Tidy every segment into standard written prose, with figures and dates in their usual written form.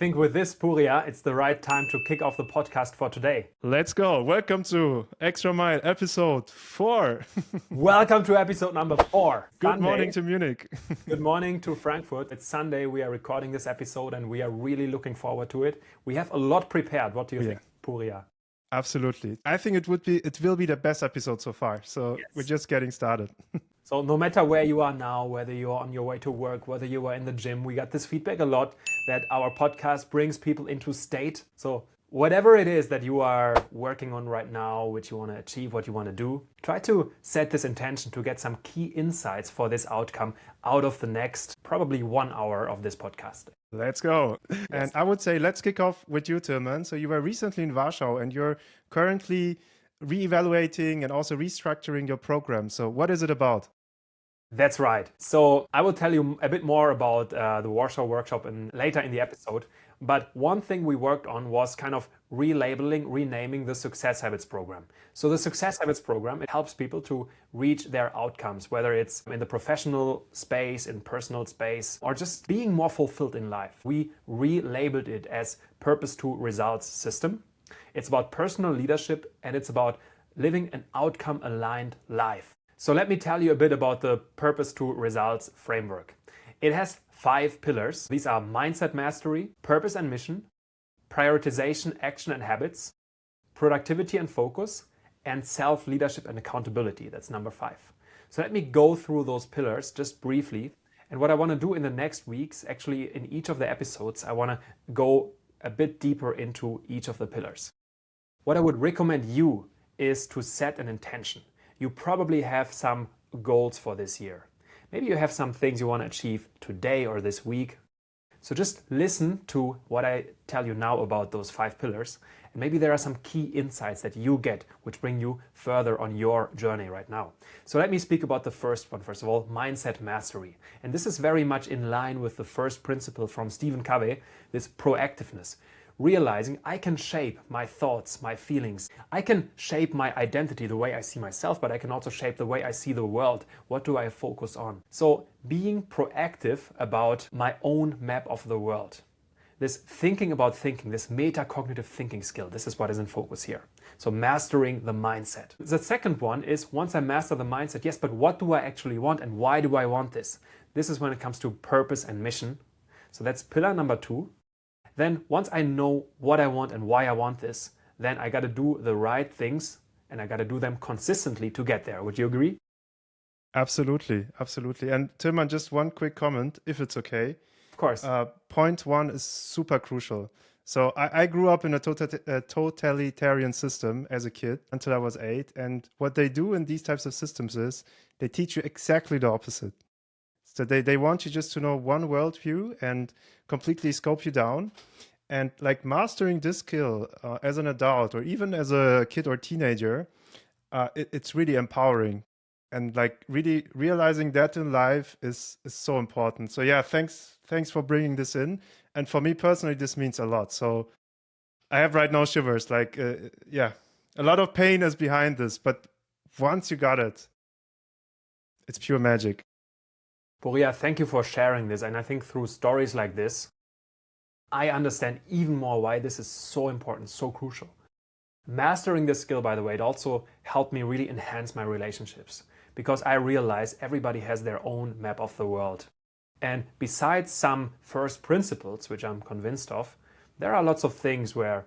think with this, Puria, it's the right time to kick off the podcast for today. Let's go. Welcome to Extra Mile episode 4. Welcome to episode number 4. Good morning to Munich. Good morning to Frankfurt. It's Sunday. We are recording this episode and we are really looking forward to it. We have a lot prepared. What do you think, Puria? Absolutely. I think it will be the best episode so far. So We're just getting started. So no matter where you are now, whether you're on your way to work, whether you are in the gym, we got this feedback a lot that our podcast brings people into state. So whatever it is that you are working on right now, which you want to achieve, what you want to do, try to set this intention to get some key insights for this outcome out of the next probably 1 hour of this podcast. Let's go. Yes. And I would say let's kick off with you, Tilman. So you were recently in Warsaw and you're currently reevaluating and also restructuring your program. So what is it about? That's right. So I will tell you a bit more about the Warsaw workshop later in the episode. But one thing we worked on was kind of renaming the Success Habits program. So the Success Habits program, it helps people to reach their outcomes, whether it's in the professional space, in personal space, or just being more fulfilled in life. We relabeled it as Purpose to Results System. It's about personal leadership and it's about living an outcome-aligned life. So let me tell you a bit about the Purpose to Results framework. It has 5 pillars. These are mindset mastery, purpose and mission, prioritization, action and habits, productivity and focus, and self-leadership and accountability. That's number 5. So let me go through those pillars just briefly. And what I want to do in the next weeks, actually in each of the episodes, I want to go a bit deeper into each of the pillars. What I would recommend you is to set an intention. You probably have some goals for this year. Maybe you have some things you want to achieve today or this week. So just listen to what I tell you now about those 5 pillars. And maybe there are some key insights that you get which bring you further on your journey right now. So let me speak about the first one. First of all, mindset mastery. And this is very much in line with the first principle from Stephen Covey, this proactiveness. Realizing I can shape my thoughts, my feelings. I can shape my identity, the way I see myself, but I can also shape the way I see the world. What do I focus on? So being proactive about my own map of the world. This thinking about thinking, this metacognitive thinking skill, this is what is in focus here. So mastering the mindset. The second one is once I master the mindset, yes, but what do I actually want and why do I want this? This is when it comes to purpose and mission. So that's pillar number 2. Then once I know what I want and why I want this, then I got to do the right things and I got to do them consistently to get there. Would you agree? Absolutely, absolutely. And Tilman, just one quick comment, if it's okay. Of course. Point 1 is super crucial. So I grew up in a totalitarian system as a kid until I was 8. And what they do in these types of systems is they teach you exactly the opposite. So they want you just to know one worldview and completely scope you down. And like mastering this skill as an adult or even as a kid or teenager, it's really empowering. And like really realizing that in life is so important. So yeah, thanks for bringing this in. And for me personally, this means a lot. So I have right now shivers. Like, a lot of pain is behind this. But once you got it, it's pure magic. Puria, thank you for sharing this. And I think through stories like this, I understand even more why this is so important, so crucial. Mastering this skill, by the way, it also helped me really enhance my relationships because I realize everybody has their own map of the world. And besides some first principles, which I'm convinced of, there are lots of things where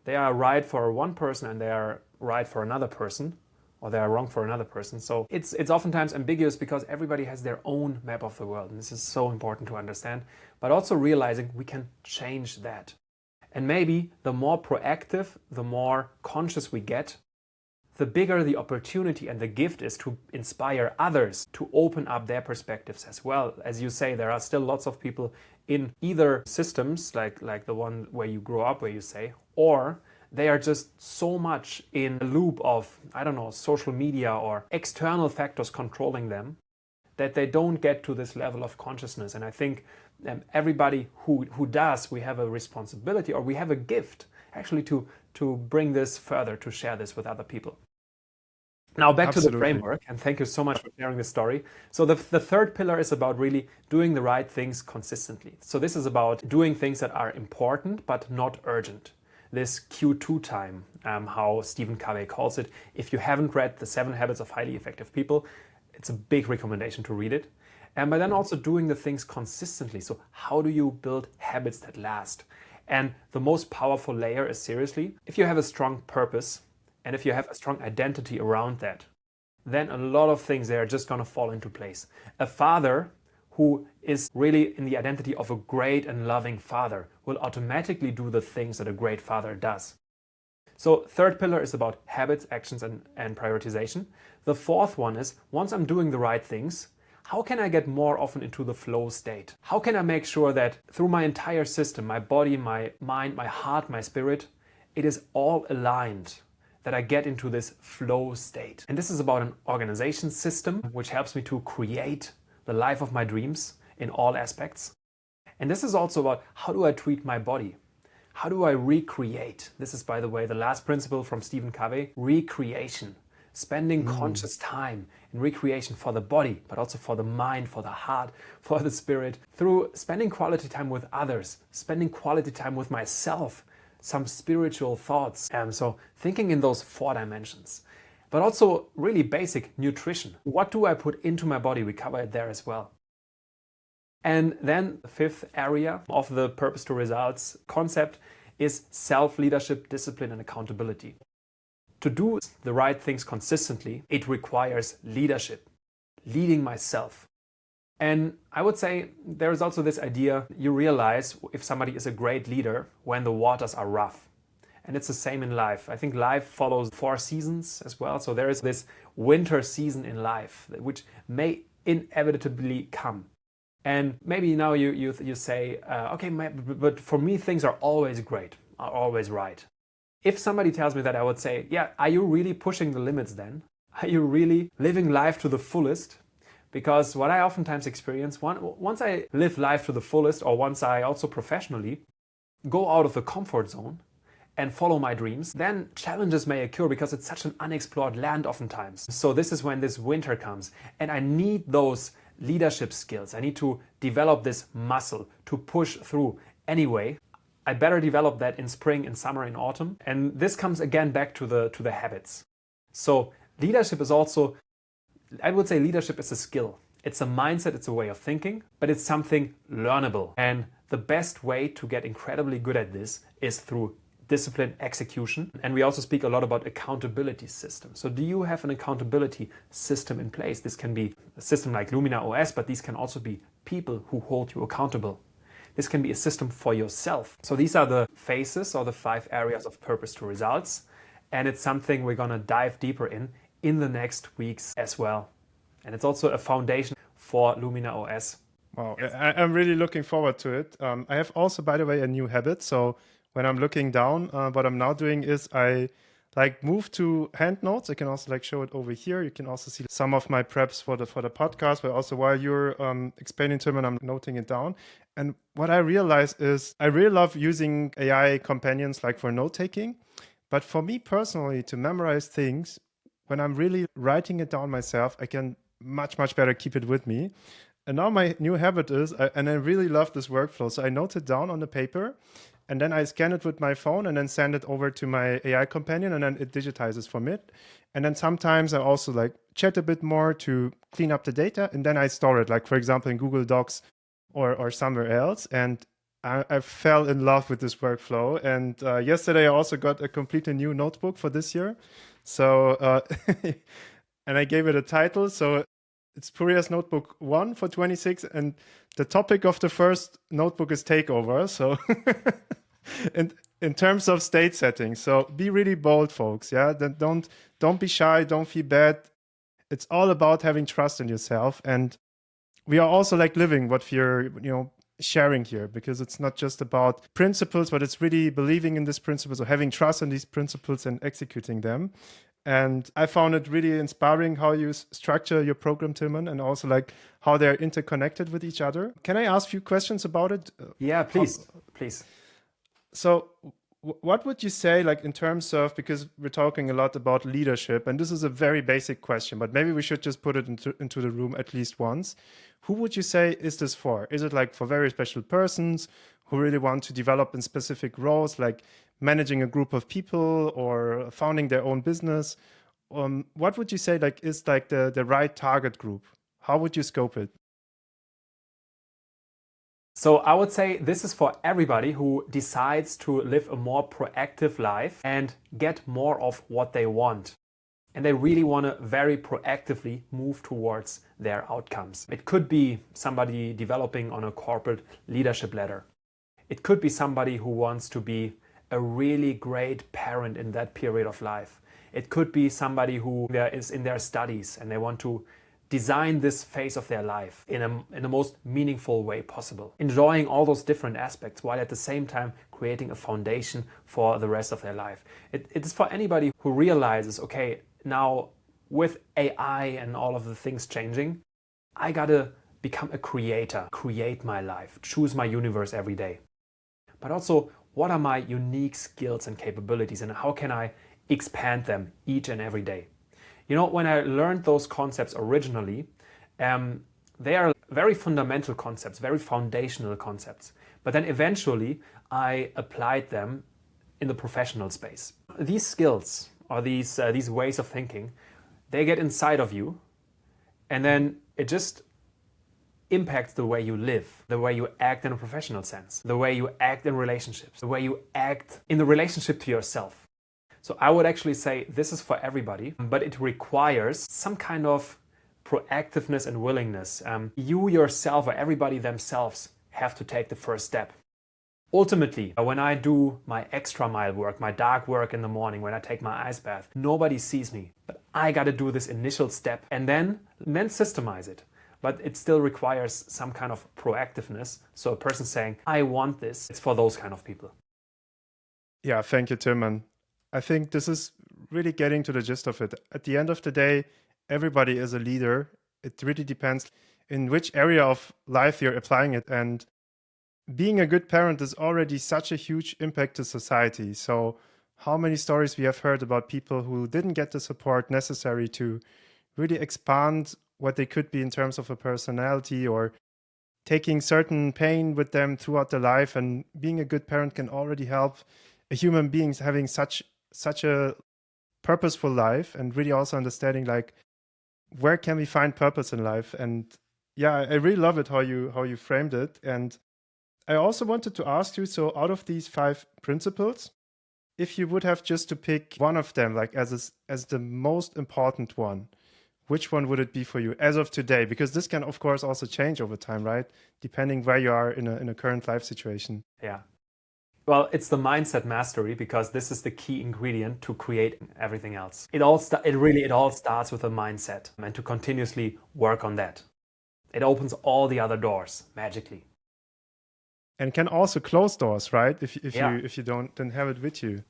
they are right for one person and they are right for another person, or they are wrong for another person. So it's oftentimes ambiguous because everybody has their own map of the world. And this is so important to understand, but also realizing we can change that. And maybe the more proactive, the more conscious we get, the bigger the opportunity and the gift is to inspire others to open up their perspectives as well. As you say, there are still lots of people in either systems, like the one where you grow up, where you say, or they are just so much in a loop of, social media or external factors controlling them that they don't get to this level of consciousness. And I think everybody who does, we have a responsibility or we have a gift actually to bring this further, to share this with other people. Now back to the Absolutely. framework, and thank you so much for sharing this story. So the third pillar is about really doing the right things consistently. So this is about doing things that are important but not urgent. This Q2 time, how Stephen Covey calls it. If you haven't read The 7 Habits of Highly Effective People, it's a big recommendation to read it. But then also doing the things consistently. So how do you build habits that last? And the most powerful layer is, seriously, if you have a strong purpose, and if you have a strong identity around that, then a lot of things there are just going to fall into place. A father who is really in the identity of a great and loving father will automatically do the things that a great father does. So third pillar is about habits, actions, and prioritization. The fourth one is, once I'm doing the right things, how can I get more often into the flow state? How can I make sure that through my entire system, my body, my mind, my heart, my spirit, it is all aligned, that I get into this flow state? And this is about an organization system which helps me to create the life of my dreams in all aspects. And this is also about, how do I treat my body? How do I recreate? This is, by the way, the last principle from Stephen Covey: recreation. Spending conscious time in recreation for the body, but also for the mind, for the heart, for the spirit, through spending quality time with others, spending quality time with myself, some spiritual thoughts. So thinking in those 4 dimensions, but also really basic nutrition. What do I put into my body? We cover it there as well. And then the 5th area of the purpose to results concept is self-leadership, discipline, and accountability. To do the right things consistently, it requires leadership, leading myself. And I would say there is also this idea, you realize if somebody is a great leader when the waters are rough. And it's the same in life. I think life follows 4 seasons as well. So there is this winter season in life, which may inevitably come. And maybe now you say, okay, but for me things are always great, are always right. If somebody tells me that, I would say, yeah, are you really pushing the limits then? Are you really living life to the fullest? Because what I oftentimes experience, once I live life to the fullest, or once I also professionally go out of the comfort zone and follow my dreams, then challenges may occur because it's such an unexplored land oftentimes. So this is when this winter comes, and I need those leadership skills. I need to develop this muscle to push through anyway. I better develop that in spring, in summer, in autumn. And this comes again back to the habits. So leadership is also, I would say leadership is a skill. It's a mindset, it's a way of thinking, but it's something learnable. And the best way to get incredibly good at this is through discipline, execution. And we also speak a lot about accountability systems. So do you have an accountability system in place? This can be a system like Lumina OS, but these can also be people who hold you accountable. This can be a system for yourself. So these are the phases, or the 5 areas of purpose to results. And it's something we're going to dive deeper in the next weeks as well. And it's also a foundation for Lumina OS. Wow, I'm really looking forward to it. I have also, by the way, a new habit. So when I'm looking down, what I'm now doing is I move to hand notes. I can also show it over here. You can also see some of my preps for the podcast, but also while you're explaining to them, I'm noting it down. And what I realize is I really love using AI companions for note taking. But for me personally, to memorize things, when I'm really writing it down myself, I can much better keep it with me. And now my new habit is, and I really love this workflow. So I note it down on the paper, and then I scan it with my phone and then send it over to my AI companion, and then it digitizes from it. And then sometimes I also chat a bit more to clean up the data, and then I store it, for example, in Google Docs or somewhere else. And I fell in love with this workflow. And yesterday I also got a completely new notebook for this year. So, and I gave it a title. So it's Puria's Notebook 1 for 26. And the topic of the first notebook is takeover. So in terms of state setting. So be really bold, folks. Yeah. Then don't be shy. Don't feel bad. It's all about having trust in yourself. And we are also living what we're, sharing here, because it's not just about principles, but it's really believing in these principles, or having trust in these principles and executing them. And I found it really inspiring how you structure your program, Tilman, and also how they're interconnected with each other. Can I ask a few questions about it? Yeah, please. So What would you say, like in terms of, because we're talking a lot about leadership, and this is a very basic question, but maybe we should just put it into the room at least once. Who would you say is this for? Is it like for very special persons who really want to develop in specific roles, like managing a group of people or founding their own business? What would you say like is like the right target group? How would you scope it? So I would say this is for everybody who decides to live a more proactive life and get more of what they want. And they really want to very proactively move towards their outcomes. It could be somebody developing on a corporate leadership ladder. It could be somebody who wants to be a really great parent in that period of life. It could be somebody who is in their studies and they want to design this phase of their life in the most meaningful way possible, enjoying all those different aspects while at the same time creating a foundation for the rest of their life. It is for anybody who realizes, okay, now with AI and all of the things changing, I gotta become a creator, create my life, choose my universe every day. But also, what are my unique skills and capabilities and how can I expand them each and every day? You know, when I learned those concepts originally, they are very fundamental concepts, very foundational concepts. But then eventually I applied them in the professional space. These skills or these ways of thinking, they get inside of you and then it just impacts the way you live, the way you act in a professional sense, the way you act in relationships, the way you act in the relationship to yourself. So I would actually say this is for everybody, but it requires some kind of proactiveness and willingness. You yourself or everybody themselves have to take the first step. Ultimately, when I do my extra mile work, my dark work in the morning, when I take my ice bath, nobody sees me. But I got to do this initial step and then systemize it. But it still requires some kind of proactiveness. So a person saying, I want this, it's for those kind of people. Yeah, thank you, Tilman. I think this is really getting to the gist of it. At the end of the day, everybody is a leader. It really depends in which area of life you're applying it. And being a good parent is already such a huge impact to society. So how many stories we have heard about people who didn't get the support necessary to really expand what they could be in terms of a personality or taking certain pain with them throughout their life. And being a good parent can already help a human being having such a purposeful life and really also understanding like where can we find purpose in life. And yeah, I really love it how you framed it. And I also wanted to ask you, so out of these 5 principles, if you would have just to pick one of them like as the most important one, which one would it be for you as of today? Because this can of course also change over time, right? Depending where you are in a current life situation. Yeah. Well, it's the mindset mastery because this is the key ingredient to create everything else. It all starts with a mindset and to continuously work on that. It opens all the other doors magically. And can also close doors, right? If you don't have it with you.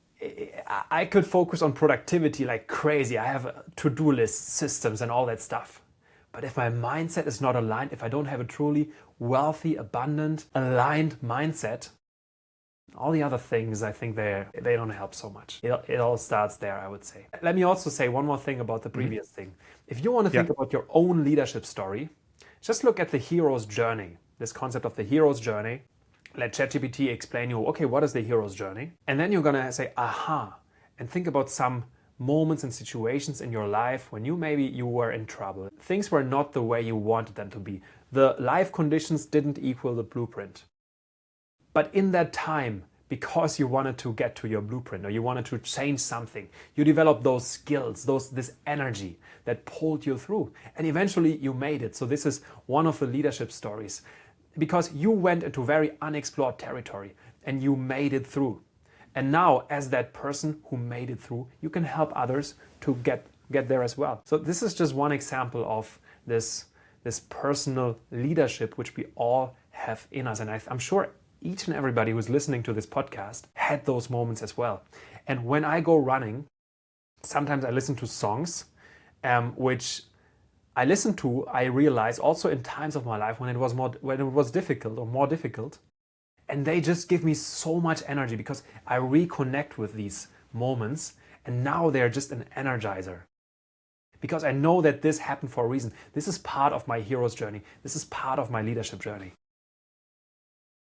I could focus on productivity like crazy. I have to-do lists, systems and all that stuff. But if my mindset is not aligned, if I don't have a truly wealthy, abundant, aligned mindset, all the other things, I think they don't help so much. It all starts there, I would say. Let me also say one more thing about the previous thing. If you want to think about your own leadership story, just look at the hero's journey, this concept of the hero's journey. Let ChatGPT explain you, okay, what is the hero's journey? And then you're going to say, aha, and think about some moments and situations in your life when you were in trouble. Things were not the way you wanted them to be. The life conditions didn't equal the blueprint. But in that time, because you wanted to get to your blueprint or you wanted to change something, you developed those skills, this energy that pulled you through. And eventually you made it. So this is one of the leadership stories because you went into very unexplored territory and you made it through. And now as that person who made it through, you can help others to get there as well. So this is just one example of this personal leadership which we all have in us. And I'm sure each and everybody who's listening to this podcast had those moments as well. And when I go running, sometimes I listen to songs, which I realize also in times of my life when it was difficult or more difficult. And they just give me so much energy because I reconnect with these moments, and now they're just an energizer. Because I know that this happened for a reason. This is part of my hero's journey. This is part of my leadership journey.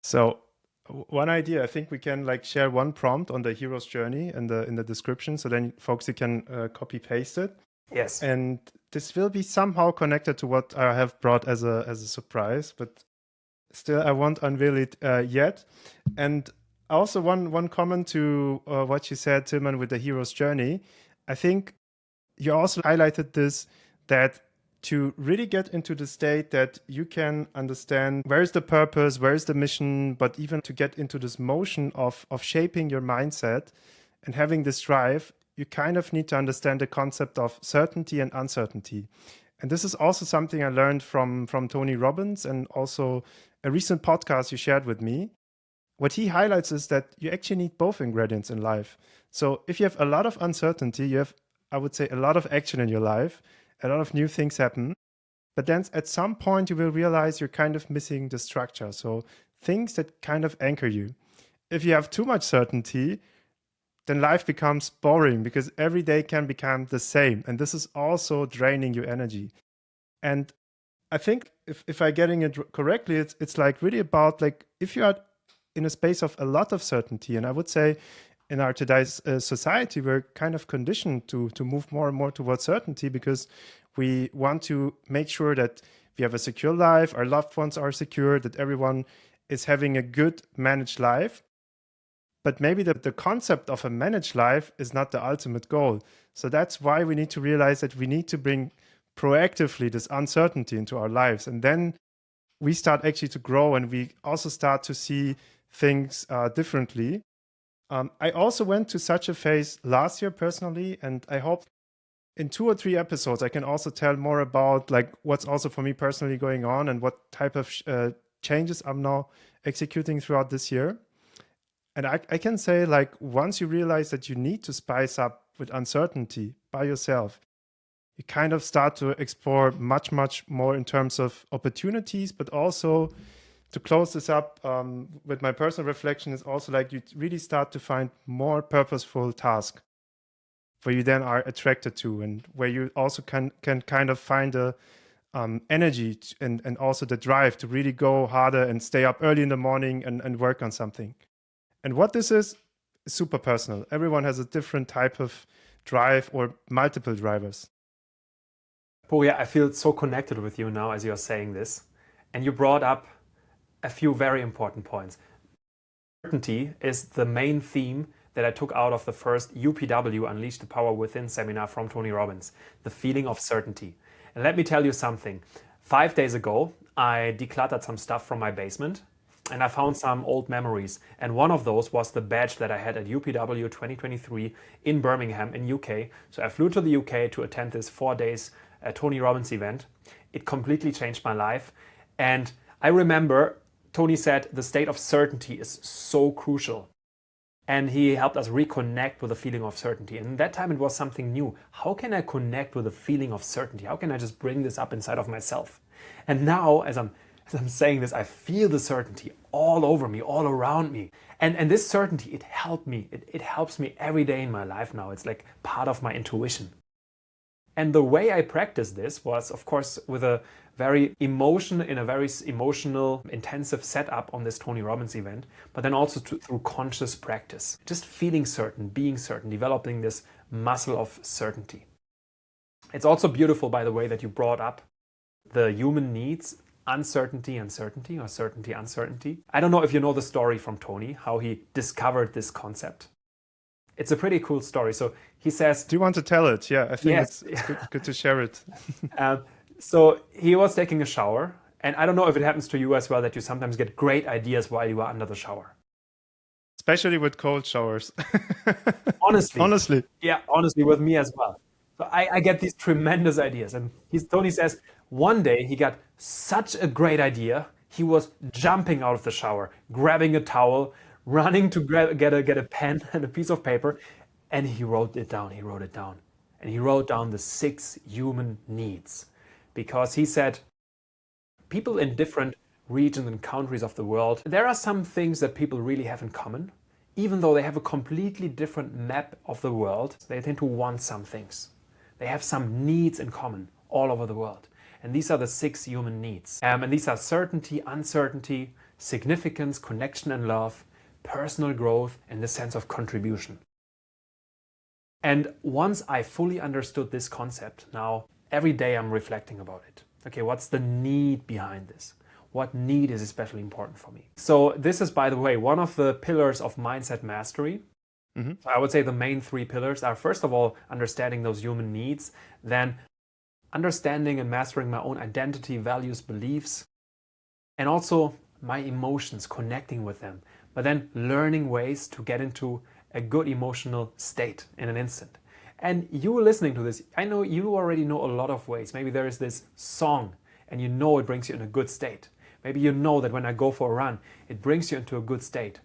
So one idea, I think we can like share one prompt on the hero's journey in the description, so then folks, you can copy paste it. Yes. And this will be somehow connected to what I have brought as a surprise, but still I won't unveil it yet. And also one comment to what you said, Tilman, with the hero's journey. I think you also highlighted this, that to really get into the state that you can understand where's the purpose, where's the mission, but even to get into this motion of shaping your mindset and having this drive, you kind of need to understand the concept of certainty and uncertainty. And this is also something I learned from Tony Robbins, and also a recent podcast you shared with me. What he highlights is that you actually need both ingredients in life. So if you have a lot of uncertainty, you have, I would say, a lot of action in your life, a lot of new things happen. But then at some point, you will realize you're kind of missing the structure. So things that kind of anchor you. If you have too much certainty, then life becomes boring because every day can become the same. And this is also draining your energy. And I think if I'm getting it correctly, it's like really about like if you are in a space of a lot of certainty, and I would say in our today's society, we're kind of conditioned to move more and more towards certainty because we want to make sure that we have a secure life, our loved ones are secure, that everyone is having a good managed life. But maybe the concept of a managed life is not the ultimate goal. So that's why we need to realize that we need to bring proactively this uncertainty into our lives. And then we start actually to grow, and we also start to see things differently. I also went to such a phase last year personally, and I hope in 2 or 3 episodes I can also tell more about like what's also for me personally going on and what type of changes I'm now executing throughout this year. And I can say, like, once you realize that you need to spice up with uncertainty by yourself, you kind of start to explore much, much more in terms of opportunities, but also to close this up with my personal reflection is also like you really start to find more purposeful tasks where you then are attracted to, and where you also can kind of find the energy and also the drive to really go harder and stay up early in the morning and work on something. And what this is super personal. Everyone has a different type of drive or multiple drivers. Puria, I feel so connected with you now as you're saying this. And you brought up a few very important points. Certainty is the main theme that I took out of the first UPW Unleash the Power Within seminar from Tony Robbins, the feeling of certainty. And let me tell you something. 5 days ago, I decluttered some stuff from my basement, and I found some old memories. And one of those was the badge that I had at UPW 2023 in Birmingham in UK. So I flew to the UK to attend this 4 days Tony Robbins event. It completely changed my life. And I remember Tony said the state of certainty is so crucial. And he helped us reconnect with the feeling of certainty. And that time it was something new. How can I connect with the feeling of certainty? How can I just bring this up inside of myself? And now, as I'm saying this, I feel the certainty all over me, all around me. And this certainty, it helped me. It helps me every day in my life now. It's like part of my intuition. And the way I practiced this was, of course, with a very emotional, intensive setup on this Tony Robbins event, but then also through conscious practice. Just feeling certain, being certain, developing this muscle of certainty. It's also beautiful, by the way, that you brought up the human needs, uncertainty, uncertainty, or certainty, uncertainty. I don't know if you know the story from Tony, how he discovered this concept. It's a pretty cool story. So he says... Do you want to tell it? Yeah, I think yes. it's good to share it. So he was taking a shower. And I don't know if it happens to you as well, that you sometimes get great ideas while you are under the shower. Especially with cold showers. Honestly. Yeah, honestly, with me as well. So I get these tremendous ideas. And Tony says one day he got such a great idea. He was jumping out of the shower, grabbing a towel, running to get a pen and a piece of paper, and he wrote it down. And he wrote down the 6 human needs, because he said people in different regions and countries of the world, there are some things that people really have in common. Even though they have a completely different map of the world, they tend to want some things. They have some needs in common all over the world. And these are the 6 human needs. And these are certainty, uncertainty, significance, connection and love, personal growth, and the sense of contribution. And once I fully understood this concept, now every day I'm reflecting about it. Okay, what's the need behind this? What need is especially important for me? So this is, by the way, one of the pillars of mindset mastery. So I would say the main 3 pillars are, first of all, understanding those human needs, then understanding and mastering my own identity, values, beliefs, and also my emotions, connecting with them, but then learning ways to get into a good emotional state in an instant. And you listening to this, I know you already know a lot of ways. Maybe there is this song and you know it brings you in a good state. Maybe you know that when I go for a run, it brings you into a good state.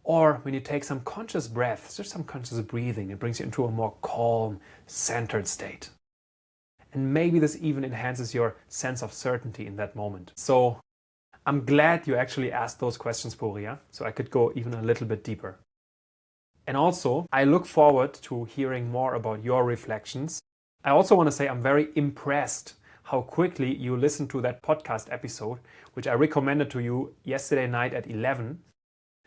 Or when you take some conscious breaths, just some conscious breathing, it brings you into a more calm, centered state. And maybe this even enhances your sense of certainty in that moment. So I'm glad you actually asked those questions, Puria, so I could go even a little bit deeper. And also, I look forward to hearing more about your reflections. I also want to say I'm very impressed how quickly you listened to that podcast episode, which I recommended to you yesterday night at 11.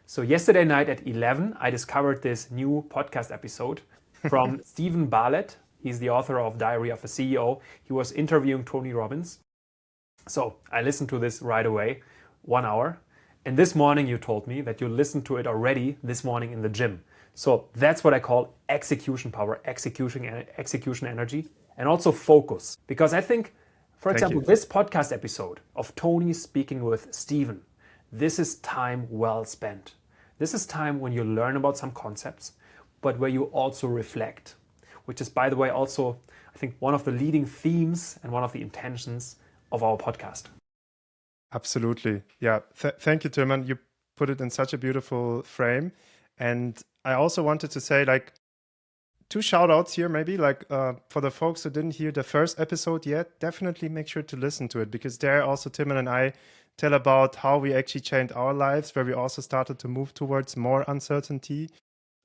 So yesterday night at 11, I discovered this new podcast episode from Stephen Bartlett. He's the author of Diary of a CEO. He was interviewing Tony Robbins. So I listened to this right away, 1 hour. And this morning you told me that you listened to it already this morning in the gym. So that's what I call execution power, execution energy, and also focus. Because I think, for example, this podcast episode of Tony speaking with Stephen, this is time well spent. This is time when you learn about some concepts, but where you also reflect, which is, by the way, also, I think, one of the leading themes and one of the intentions of our podcast. Absolutely. Yeah. Thank you, Tilman. You put it in such a beautiful frame. And I also wanted to say, like, 2 shout outs here, maybe, like, for the folks who didn't hear the first episode yet, definitely make sure to listen to it, because there also Tilman and I tell about how we actually changed our lives, where we also started to move towards more uncertainty,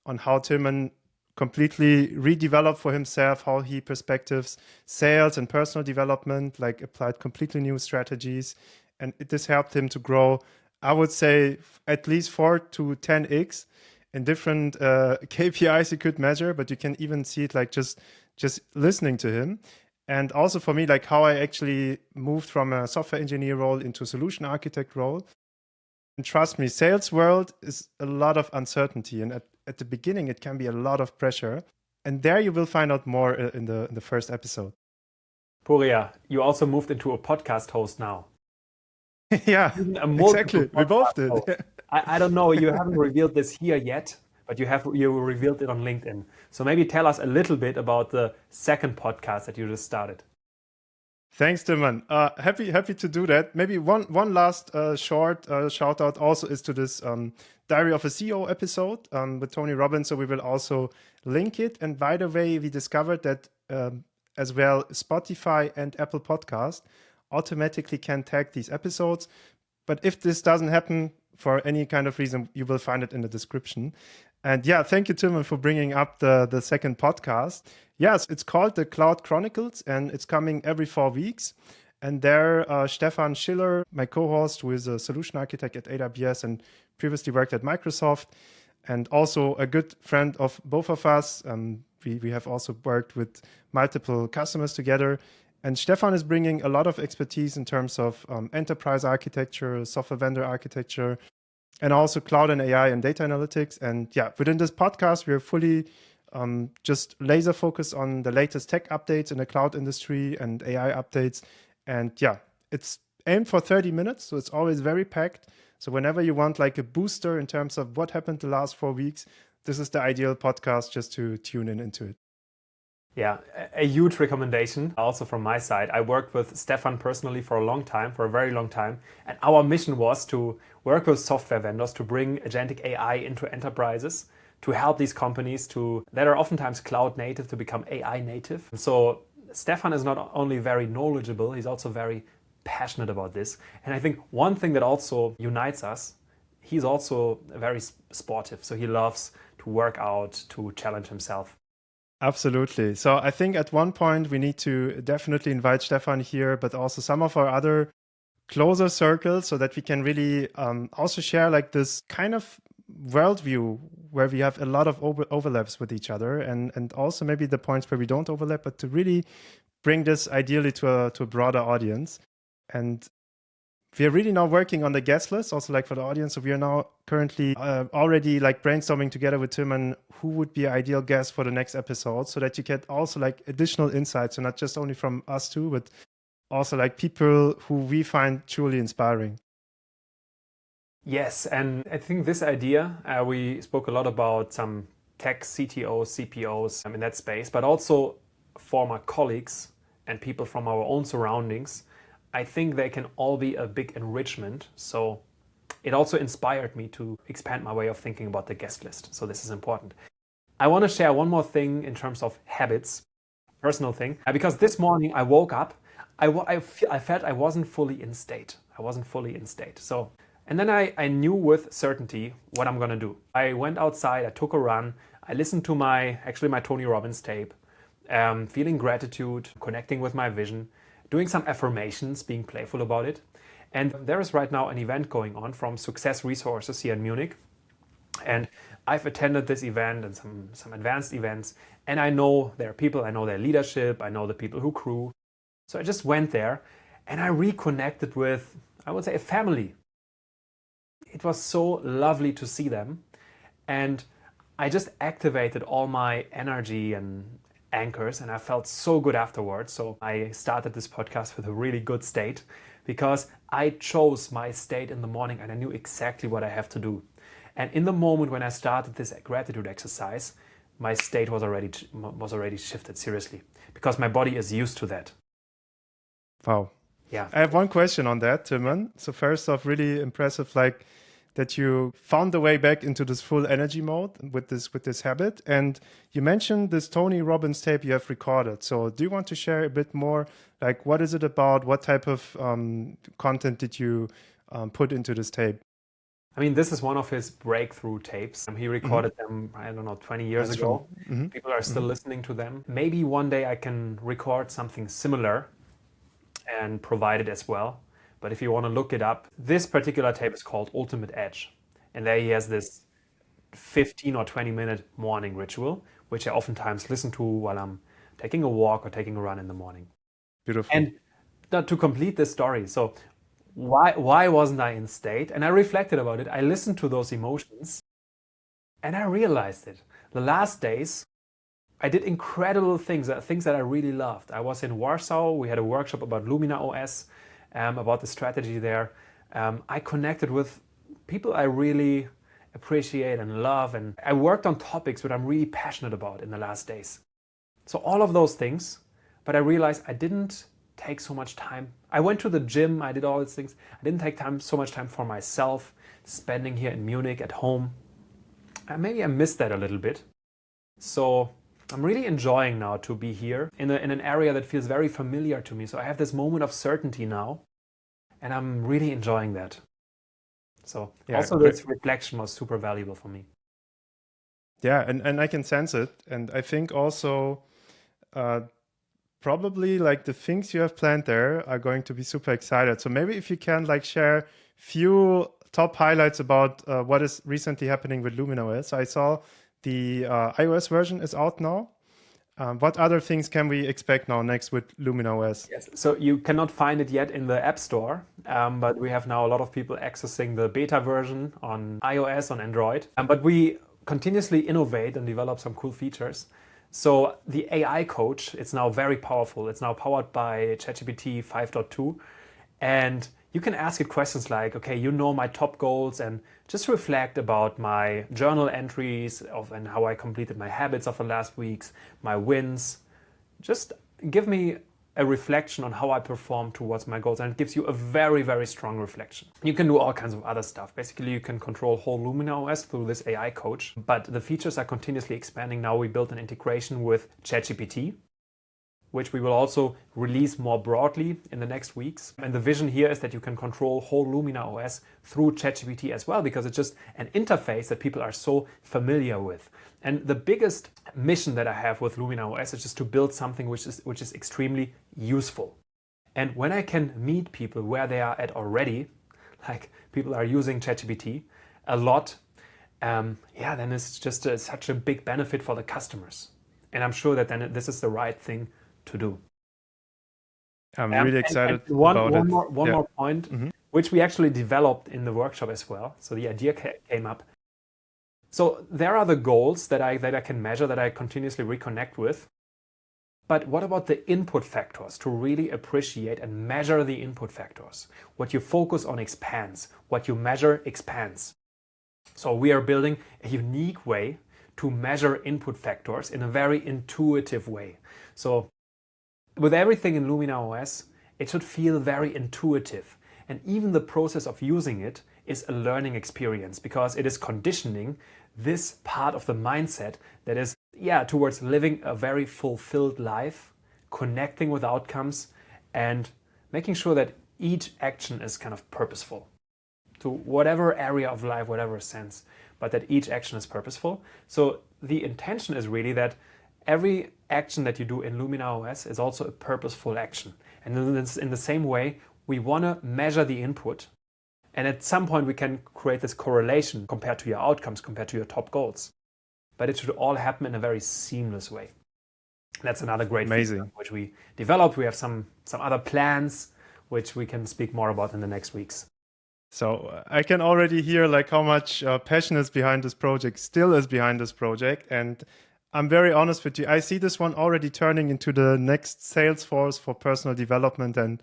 on how Tilman completely redeveloped for himself, how he perspectives sales and personal development, like applied completely new strategies. And this helped him to grow, I would say, at least 4 to 10x in different KPIs you could measure, but you can even see it like just listening to him. And also for me, like how I actually moved from a software engineer role into a solution architect role. And trust me, sales world is a lot of uncertainty. And at the beginning, it can be a lot of pressure. And there you will find out more in the first episode. Puria, you also moved into a podcast host now. Yeah, exactly. We both did. I don't know, you haven't revealed this here yet, but you revealed it on LinkedIn. So maybe tell us a little bit about the second podcast that you just started. Thanks, Tilman. Happy to do that. Maybe one last short shout out also is to this Diary of a CEO episode with Tony Robbins. So we will also link it. And by the way, we discovered that as well Spotify and Apple Podcast automatically can tag these episodes. But if this doesn't happen for any kind of reason, you will find it in the description. And yeah, thank you, Tilman, for bringing up the second podcast. Yes, it's called the Cloud Chronicles, and it's coming every 4 weeks. And there, Stefan Schiller, my co-host, who is a solution architect at AWS and previously worked at Microsoft, and also a good friend of both of us. We have also worked with multiple customers together. And Stefan is bringing a lot of expertise in terms of enterprise architecture, software vendor architecture, and also cloud and AI and data analytics. And yeah, within this podcast, we are fully just laser focused on the latest tech updates in the cloud industry and AI updates. And yeah, it's aimed for 30 minutes. So it's always very packed. So whenever you want like a booster in terms of what happened the last 4 weeks, this is the ideal podcast just to tune into it. Yeah, a huge recommendation also from my side. I worked with Stefan personally for a very long time. And our mission was to work with software vendors to bring agentic AI into enterprises, to help these companies that are oftentimes cloud native to become AI native. So Stefan is not only very knowledgeable, he's also very passionate about this. And I think one thing that also unites us, he's also very sportive. So he loves to work out, to challenge himself. Absolutely. So I think at one point we need to definitely invite Stefan here, but also some of our other closer circles so that we can really also share like this kind of worldview where we have a lot of overlaps with each other and also maybe the points where we don't overlap, but to really bring this ideally to a broader audience. And we are really now working on the guest list, also like for the audience. So we are now currently already like brainstorming together with Tilman who would be an ideal guest for the next episode, so that you get also like additional insights, so not just only from us two, but also like people who we find truly inspiring. Yes, and I think this idea, we spoke a lot about some tech CTOs, CPOs in that space, but also former colleagues and people from our own surroundings. I think they can all be a big enrichment. So it also inspired me to expand my way of thinking about the guest list. So this is important. I want to share one more thing in terms of habits, personal thing, because this morning I woke up, I felt I wasn't fully in state. So, and then I knew with certainty what I'm going to do. I went outside, I took a run, I listened to my Tony Robbins tape, feeling gratitude, connecting with my vision, doing some affirmations, being playful about it. And there is right now an event going on from Success Resources here in Munich. And I've attended this event and some advanced events. And I know their people, I know their leadership, I know the people who crew. So I just went there and I reconnected with, I would say, a family. It was so lovely to see them. And I just activated all my energy and anchors, and I felt so good afterwards. So I started this podcast with a really good state because I chose my state in the morning and I knew exactly what I have to do. And in the moment when I started this gratitude exercise, my state was already shifted, seriously, because my body is used to that. Wow. Yeah. I have one question on that, Tilman. So first off, really impressive, like that you found the way back into this full energy mode with this habit. And you mentioned this Tony Robbins tape you have recorded. So do you want to share a bit more? Like, what is it about? What type of content did you put into this tape? I mean, this is one of his breakthrough tapes. He recorded them, I don't know, 20 years ago. People are still listening to them. Maybe one day I can record something similar and provide it as well. But if you want to look it up, this particular tape is called Ultimate Edge. And there he has this 15 or 20-minute morning ritual, which I oftentimes listen to while I'm taking a walk or taking a run in the morning. Beautiful. And now to complete this story, so why wasn't I in state? And I reflected about it. I listened to those emotions and I realized it. The last days, I did incredible things that I really loved. I was in Warsaw. We had a workshop about Lumina OS, about the strategy there. I connected with people I really appreciate and love, and I worked on topics that I'm really passionate about in the last days. So all of those things, but I realized I didn't take so much time. I went to the gym, I did all these things. I didn't take so much time for myself, spending here in Munich at home. And maybe I missed that a little bit. So I'm really enjoying now to be here in an area that feels very familiar to me. So I have this moment of certainty now, and I'm really enjoying that. So yeah, also this reflection was super valuable for me. Yeah, and I can sense it. And I think also probably like the things you have planned there are going to be super excited. So maybe if you can like share few top highlights about what is recently happening with Lumina OS. I saw the iOS version is out now. What other things can we expect now next with Lumina OS? Yes, so you cannot find it yet in the App Store, but we have now a lot of people accessing the beta version on iOS, on Android. But we continuously innovate and develop some cool features. So the AI coach, it's now very powerful. It's now powered by ChatGPT 5.2. And you can ask it questions like, okay, you know my top goals, and just reflect about my journal entries and how I completed my habits of the last weeks, my wins. Just give me a reflection on how I perform towards my goals, and it gives you a very, very strong reflection. You can do all kinds of other stuff. Basically, you can control whole Lumina OS through this AI coach, but the features are continuously expanding. Now we built an integration with ChatGPT. which we will also release more broadly in the next weeks. And the vision here is that you can control whole Lumina OS through ChatGPT as well, because it's just an interface that people are so familiar with. And the biggest mission that I have with Lumina OS is just to build something which is extremely useful. And when I can meet people where they are at already, like people are using ChatGPT a lot, then it's just such a big benefit for the customers. And I'm sure that then this is the right thing to do. I'm really excited one about it. One more point, which we actually developed in the workshop as well. So the idea came up. So there are the goals that I can measure, that I continuously reconnect with. But what about the input factors, to really appreciate and measure the input factors? What you focus on expands, what you measure expands. So we are building a unique way to measure input factors in a very intuitive way. So with everything in Lumina OS, it should feel very intuitive. And even the process of using it is a learning experience, because it is conditioning this part of the mindset that is, towards living a very fulfilled life, connecting with outcomes, and making sure that each action is kind of purposeful to whatever area of life, whatever sense, but that each action is purposeful. So the intention is really that every action that you do in Lumina OS is also a purposeful action. And in the same way, we want to measure the input. And at some point, we can create this correlation compared to your outcomes, compared to your top goals. But it should all happen in a very seamless way. That's another great feature which we developed. We have some other plans, which we can speak more about in the next weeks. So I can already hear like how much passion is behind this project, still is behind this project. And I'm very honest with you. I see this one already turning into the next Salesforce for personal development and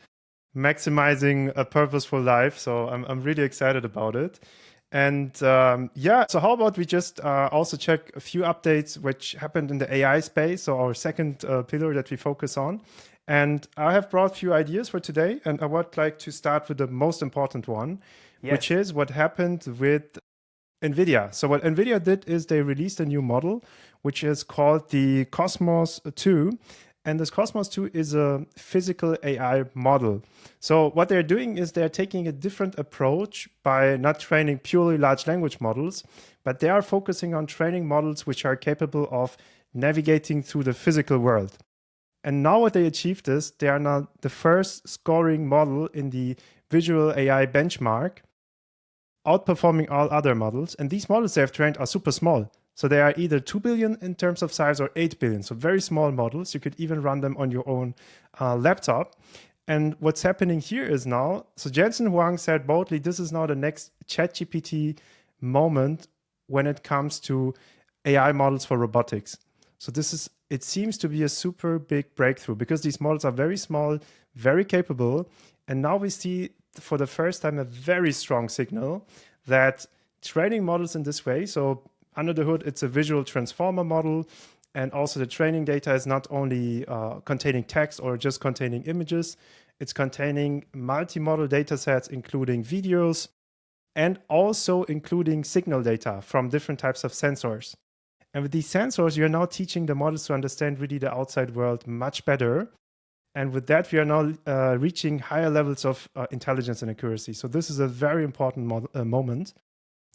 maximizing a purposeful life. So I'm really excited about it. And so how about we just also check a few updates which happened in the AI space, so our second pillar that we focus on. And I have brought a few ideas for today, and I would like to start with the most important one, which is what happened with NVIDIA. So what NVIDIA did is they released a new model, which is called the Cosmos 2. And this Cosmos 2 is a physical AI model. So what they're doing is they're taking a different approach by not training purely large language models, but they are focusing on training models which are capable of navigating through the physical world. And now what they achieved is they are now the first scoring model in the visual AI benchmark, outperforming all other models. And these models they have trained are super small. So they are either 2 billion in terms of size or 8 billion. So very small models. You could even run them on your own laptop. And what's happening here is now, so Jensen Huang said boldly, this is now the next ChatGPT moment when it comes to AI models for robotics. So it seems to be a super big breakthrough because these models are very small, very capable. And now we see for the first time a very strong signal that training models in this way, so under the hood, it's a visual transformer model. And also the training data is not only containing text or just containing images, it's containing multi-model data sets, including videos, and also including signal data from different types of sensors. And with these sensors, you're now teaching the models to understand really the outside world much better. And with that, we are now reaching higher levels of intelligence and accuracy. So this is a very important moment.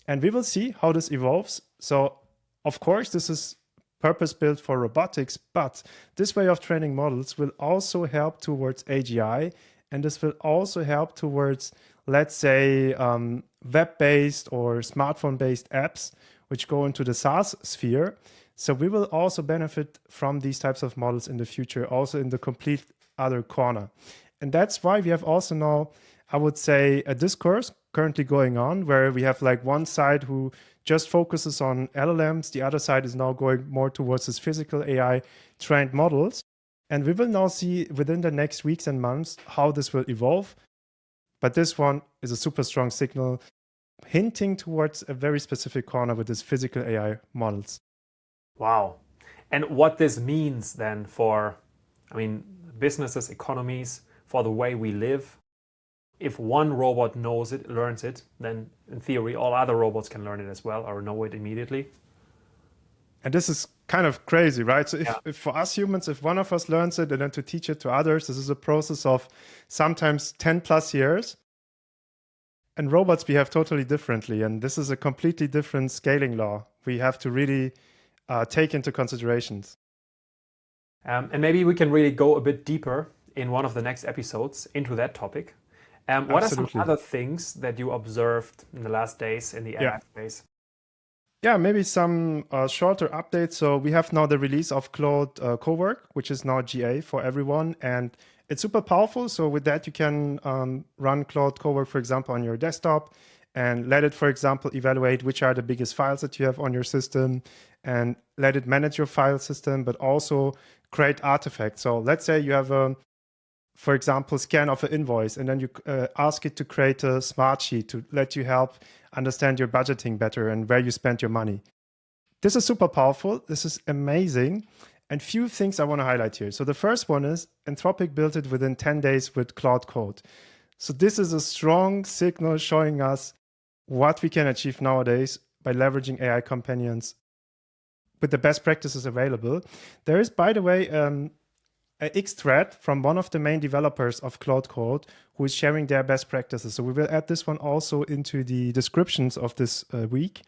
And we will see how this evolves. So, of course, this is purpose-built for robotics, but this way of training models will also help towards AGI, and this will also help towards, let's say, web-based or smartphone-based apps, which go into the SaaS sphere. So we will also benefit from these types of models in the future, also in the complete other corner. And that's why we have also now, I would say, a discourse currently going on where we have like one side who just focuses on LLMs. The other side is now going more towards this physical AI trained models. And we will now see within the next weeks and months how this will evolve. But this one is a super strong signal hinting towards a very specific corner with this physical AI models. Wow. And what this means then for, businesses, economies, for the way we live. If one robot knows it, learns it, then in theory, all other robots can learn it as well or know it immediately. And this is kind of crazy, right? So Yeah. if for us humans, if one of us learns it and then to teach it to others, this is a process of sometimes 10 plus years. And robots behave totally differently. And this is a completely different scaling law we have to really take into considerations. And maybe we can really go a bit deeper in one of the next episodes into that topic. What are some Absolutely. other things that you observed in the last days in the AI space? Yeah, maybe some shorter updates. So we have now the release of Claude Cowork, which is now GA for everyone. And it's super powerful. So with that, you can run Claude Cowork, for example, on your desktop and let it, for example, evaluate which are the biggest files that you have on your system and let it manage your file system, but also create artifacts. So let's say you have a, for example, scan of an invoice, and then you ask it to create a smart sheet to let you help understand your budgeting better and where you spend your money. This is super powerful. This is amazing. And few things I want to highlight here. So the first one is Anthropic built it within 10 days with Claude Code. So this is a strong signal showing us what we can achieve nowadays by leveraging AI companions with the best practices available. There is, by the way, an X thread from one of the main developers of Claude Code who is sharing their best practices. So we will add this one also into the descriptions of this week.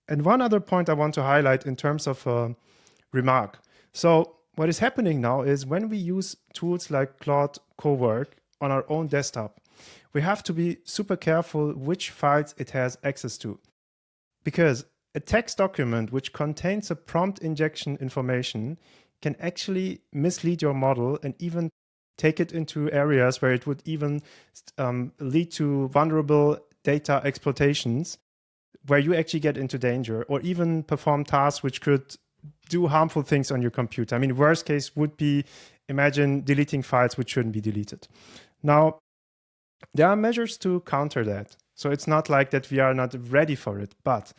And one other point I want to highlight in terms of remark. So what is happening now is when we use tools like Claude Cowork on our own desktop, we have to be super careful which files it has access to. Because a text document which contains a prompt injection information can actually mislead your model and even take it into areas where it would even lead to vulnerable data exploitations, where you actually get into danger or even perform tasks which could do harmful things on your computer. I mean, worst case would be, imagine deleting files which shouldn't be deleted. Now, there are measures to counter that. So it's not like that we are not ready for it, but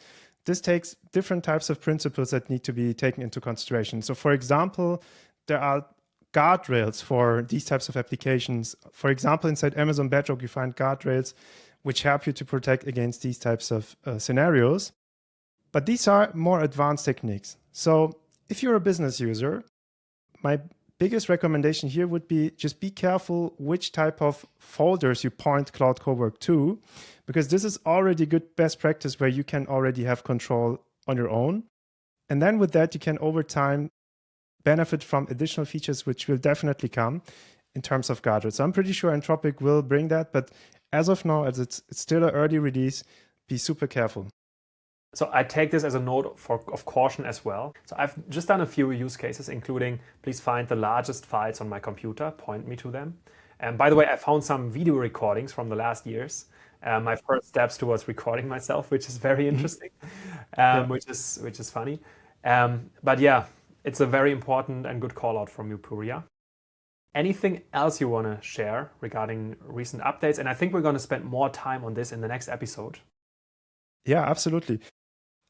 this takes different types of principles that need to be taken into consideration. So for example, there are guardrails for these types of applications. For example, inside Amazon Bedrock, you find guardrails which help you to protect against these types of scenarios. But these are more advanced techniques. So if you're a business user, my biggest recommendation here would be just be careful which type of folders you point Claude Cowork to, because this is already good best practice where you can already have control on your own. And then with that, you can over time benefit from additional features, which will definitely come in terms of guardrails. So I'm pretty sure Anthropic will bring that, but as of now, as it's still an early release, be super careful. So I take this as a note of caution as well. So I've just done a few use cases, including please find the largest files on my computer, point me to them. And by the way, I found some video recordings from the last years. My first steps towards recording myself, which is very interesting, which is funny. But yeah, it's a very important and good call out from you, Puria. Anything else you want to share regarding recent updates? And I think we're going to spend more time on this in the next episode. Yeah, absolutely.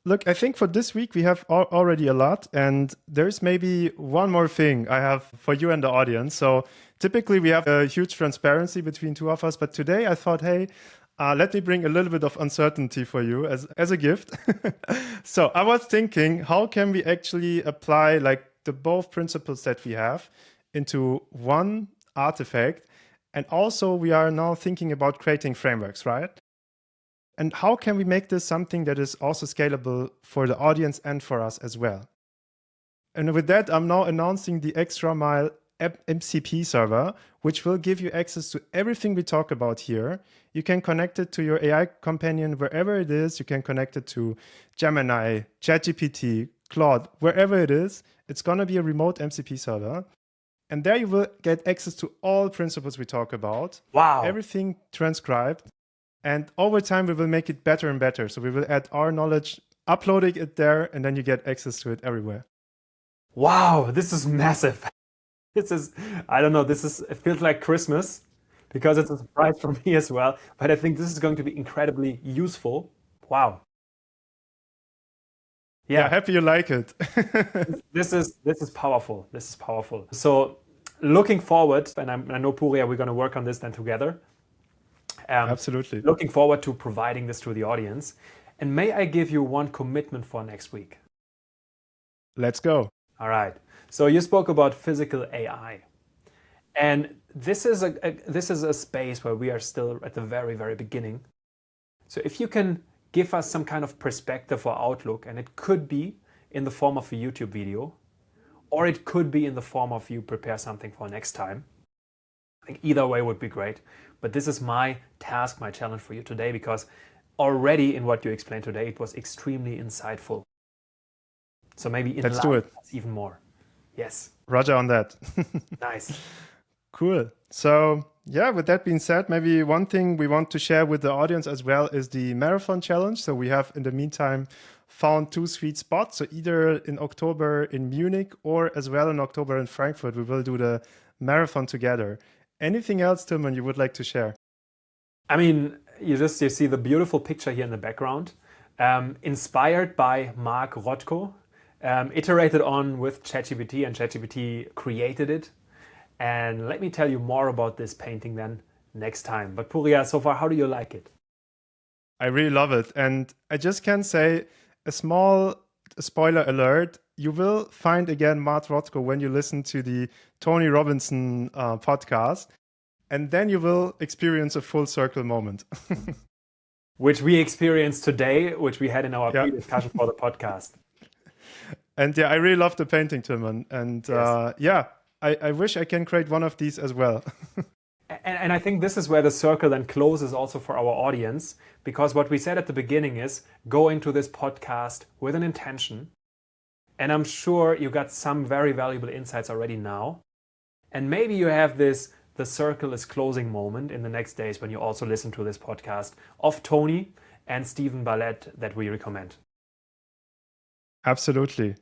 Look, I think for this week, we have already a lot. And there's maybe one more thing I have for you and the audience. So typically, we have a huge transparency between two of us. But today, I thought, hey, let me bring a little bit of uncertainty for you as a gift. So I was thinking, how can we actually apply like the both principles that we have into one artifact? And also, we are now thinking about creating frameworks, right? And how can we make this something that is also scalable for the audience and for us as well? And with that, I'm now announcing the extra mile MCP server, which will give you access to everything we talk about here. You can connect it to your AI companion wherever it is. You can connect it to Gemini, ChatGPT, Claude, wherever it is. It's going to be a remote MCP server. And there you will get access to all principles we talk about. Wow. Everything transcribed. And over time, we will make it better and better. So we will add our knowledge, uploading it there, and then you get access to it everywhere. Wow, this is massive. This is, I don't know, it feels like Christmas because it's a surprise for me as well. But I think this is going to be incredibly useful. Wow. Yeah, happy you like it. This is powerful. This is powerful. So looking forward, and I know, Puria, we're going to work on this then together. Absolutely. Looking forward to providing this to the audience. And may I give you one commitment for next week? Let's go. All right. So you spoke about physical AI. And this is a space where we are still at the very, very beginning. So if you can give us some kind of perspective or outlook, and it could be in the form of a YouTube video, or it could be in the form of you prepare something for next time. I think either way would be great. But this is my task, my challenge for you today, because already in what you explained today, it was extremely insightful. So maybe Let's do it. Even more. Yes. Roger on that. Nice. Cool. So yeah, with that being said, maybe one thing we want to share with the audience as well is the marathon challenge. So we have in the meantime found 2 sweet spots. So either in October in Munich or as well in October in Frankfurt, we will do the marathon together. Anything else, Tilman, you would like to share? I mean, you see the beautiful picture here in the background, inspired by Mark Rothko, iterated on with ChatGPT, and ChatGPT created it. And let me tell you more about this painting then next time. But Puria, so far, how do you like it? I really love it. And I just can say a small spoiler alert. You will find again Mark Rothko when you listen to the Tony Robbins podcast. And then you will experience a full circle moment. Which we experienced today, which we had in our pre-discussion for the podcast. And yeah, I really love the painting, Tilman. And yes. I wish I can create one of these as well. And I think this is where the circle then closes also for our audience, because what we said at the beginning is go into this podcast with an intention. And I'm sure you got some very valuable insights already now. And maybe you have this the circle is closing moment in the next days when you also listen to this podcast of Tony and Stephen Ballett that we recommend. Absolutely.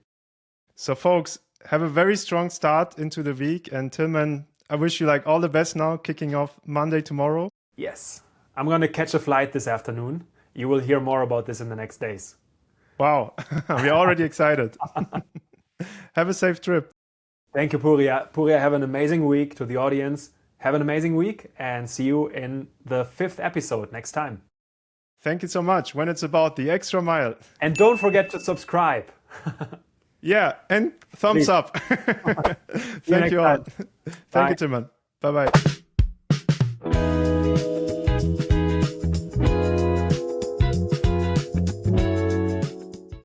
So folks, have a very strong start into the week. And Tilman, I wish you like all the best now, kicking off Monday tomorrow. Yes. I'm going to catch a flight this afternoon. You will hear more about this in the next days. Wow. We're already excited. Have a safe trip. Thank you, Puria. Puria, have an amazing week. To the audience, have an amazing week and see you in the 5th episode next time. Thank you so much. When it's about the extra mile. And don't forget to subscribe. Yeah, and thumbs up. Thank you all. Thank you, Tilman. Bye-bye.